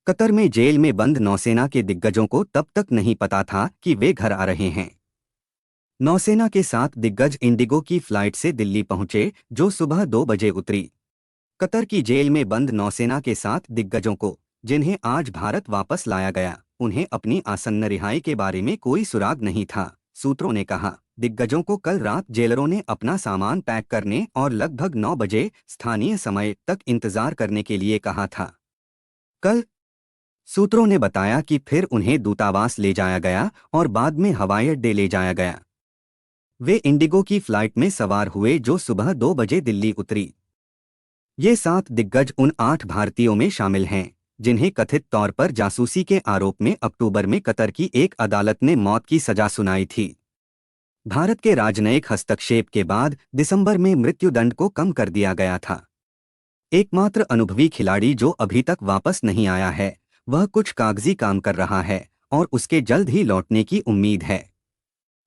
Qatar में jail में बंद नौसेना के दिग्गजों को तब तक नहीं पता था कि वे घर आ रहे हैं। नौसेना के 7 दिग्गज इंडिगो की फ्लाइट से दिल्ली पहुंचे, जो सुबह 2 बजे उतरी। कतर की जेल में बंद नौसेना के 7 दिग्गजों को, जिन्हें आज भारत वापस लाया गया, उन्हें अपनी आसन्न रिहाई के बारे में कोई सुराग नहीं था। सूत्रों ने कहा, दिग्गजों को कल रात जेलरों ने अपना सामान पैक करने और लगभग 9 बजे स्थानीय समय तक इंतजार करने के लिए कहा था। कल सूत्रों ने बताया कि फिर उन्हें दूतावास ले जाया गया और बाद में हवाई अड्डे ले जाया गया। वे इंडिगो की फ्लाइट में सवार हुए जो सुबह 2 बजे दिल्ली उतरी। ये 7 दिग्गज उन 8 भारतीयों में शामिल हैं जिन्हें कथित तौर पर जासूसी के आरोप में अक्टूबर में कतर की एक अदालत ने मौत की सजा सुनाई थी। भारत के राजनयिक हस्तक्षेप के बाद दिसंबर में मृत्युदंड को कम कर दिया गया था। एकमात्र अनुभवी खिलाड़ी जो अभी तक वापस नहीं आया है, वह कुछ कागजी काम कर रहा है और उसके जल्द ही लौटने की उम्मीद है।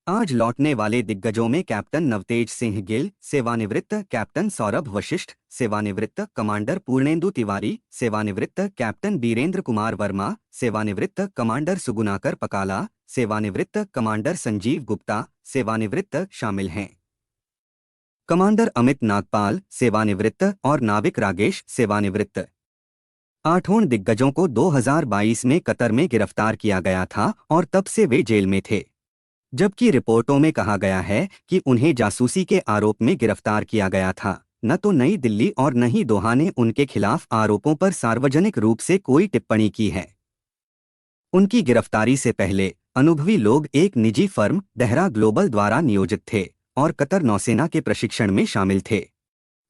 आज लौटने वाले दिग्गजों में कैप्टन नवतेज सिंह गिल, सेवानिवृत्त कैप्टन सौरभ वशिष्ठ, सेवानिवृत्त कमांडर पूर्णेंदु तिवारी, सेवानिवृत्त कैप्टन बीरेंद्र कुमार वर्मा, सेवानिवृत्त कमांडर सुगुनाकर पकाला, सेवानिवृत्त कमांडर संजीव गुप्ता, सेवानिवृत्त शामिल हैं। कमांडर अमित नागपाल, सेवानिवृत्त और नाविक रागेश, सेवानिवृत्त। 8 दिग्गजों को 2022 में कतर में गिरफ्तार किया गया था और तब से वे जेल में थे, जबकि रिपोर्टों में कहा गया है कि उन्हें जासूसी के आरोप में गिरफ्तार किया गया था। न तो नई दिल्ली और न ही दोहा ने उनके खिलाफ आरोपों पर सार्वजनिक रूप से कोई टिप्पणी की है। उनकी गिरफ्तारी से पहले अनुभवी लोग एक निजी फर्म डेहरा ग्लोबल द्वारा नियोजित थे और कतर नौसेना के प्रशिक्षण में शामिल थे।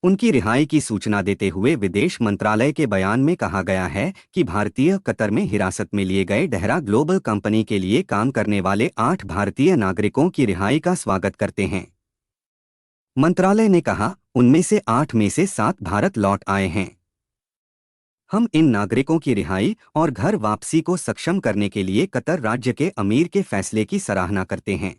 उनकी रिहाई की सूचना देते हुए विदेश मंत्रालय के बयान में कहा गया है कि भारतीय कतर में हिरासत में लिए गए डेहरा ग्लोबल कंपनी के लिए काम करने वाले 8 भारतीय नागरिकों की रिहाई का स्वागत करते हैं। मंत्रालय ने कहा, उनमें से 8 में से 7 भारत लौट आए हैं। हम इन नागरिकों की रिहाई और घर वापसी को सक्षम करने के लिए कतर राज्य के अमीर के फैसले की सराहना करते हैं।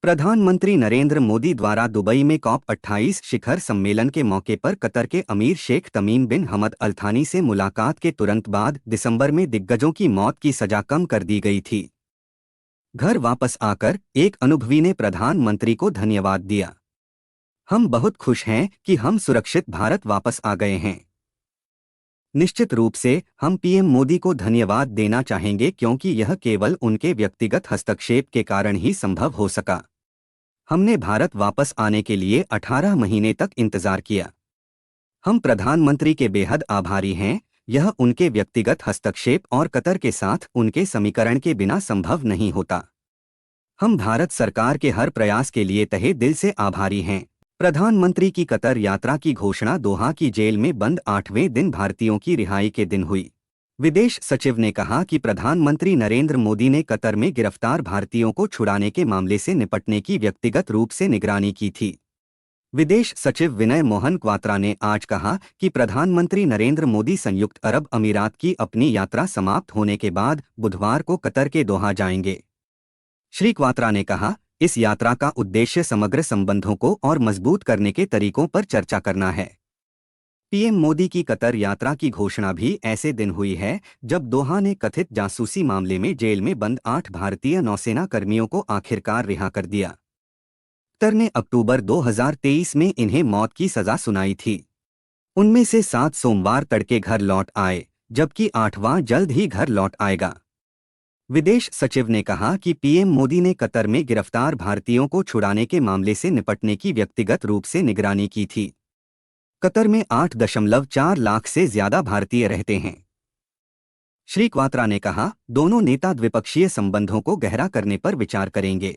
प्रधानमंत्री नरेंद्र मोदी द्वारा दुबई में COP28 शिखर सम्मेलन के मौके पर कतर के अमीर शेख तमीम बिन हमद अल थानी से मुलाकात के तुरंत बाद दिसंबर में दिग्गजों की मौत की सजा कम कर दी गई थी। घर वापस आकर एक अनुभवी ने प्रधानमंत्री को धन्यवाद दिया। हम बहुत खुश हैं कि हम सुरक्षित भारत वापस आ गए हैं। निश्चित रूप से हम पीएम मोदी को धन्यवाद देना चाहेंगे क्योंकि यह केवल उनके व्यक्तिगत हस्तक्षेप के कारण ही संभव हो सका। हमने भारत वापस आने के लिए 18 महीने तक इंतजार किया। हम प्रधानमंत्री के बेहद आभारी हैं। यह उनके व्यक्तिगत हस्तक्षेप और कतर के साथ उनके समीकरण के बिना संभव नहीं होता। हम भारत सरकार के हर प्रयास के लिए तहे दिल से आभारी हैं। प्रधानमंत्री की कतर यात्रा की घोषणा दोहा की जेल में बंद 8वें दिन भारतीयों की रिहाई के दिन हुई। विदेश सचिव ने कहा कि प्रधानमंत्री नरेंद्र मोदी ने कतर में गिरफ्तार भारतीयों को छुड़ाने के मामले से निपटने की व्यक्तिगत रूप से निगरानी की थी। विदेश सचिव विनय मोहन क्वात्रा ने आज कहा कि प्रधानमंत्री नरेंद्र मोदी संयुक्त अरब अमीरात की अपनी यात्रा समाप्त होने के बाद बुधवार को कतर के दोहा जाएंगे। श्री क्वात्रा ने कहा, इस यात्रा का उद्देश्य समग्र संबंधों को और मजबूत करने के तरीकों पर चर्चा करना है। पीएम मोदी की कतर यात्रा की घोषणा भी ऐसे दिन हुई है जब दोहा ने कथित जासूसी मामले में जेल में बंद 8 भारतीय नौसेना कर्मियों को आखिरकार रिहा कर दिया। कतर ने अक्टूबर 2023 में इन्हें मौत की सजा सुनाई थी। उनमें से 7 सोमवार तड़के घर लौट आए, जबकि 8वां जल्द ही घर लौट आएगा। विदेश सचिव ने कहा कि पीएम मोदी ने कतर में गिरफ्तार भारतीयों को छुड़ाने के मामले से निपटने की व्यक्तिगत रूप से निगरानी की थी। कतर में 8.4 लाख से ज्यादा भारतीय रहते हैं। श्री क्वात्रा ने कहा, दोनों नेता द्विपक्षीय संबंधों को गहरा करने पर विचार करेंगे।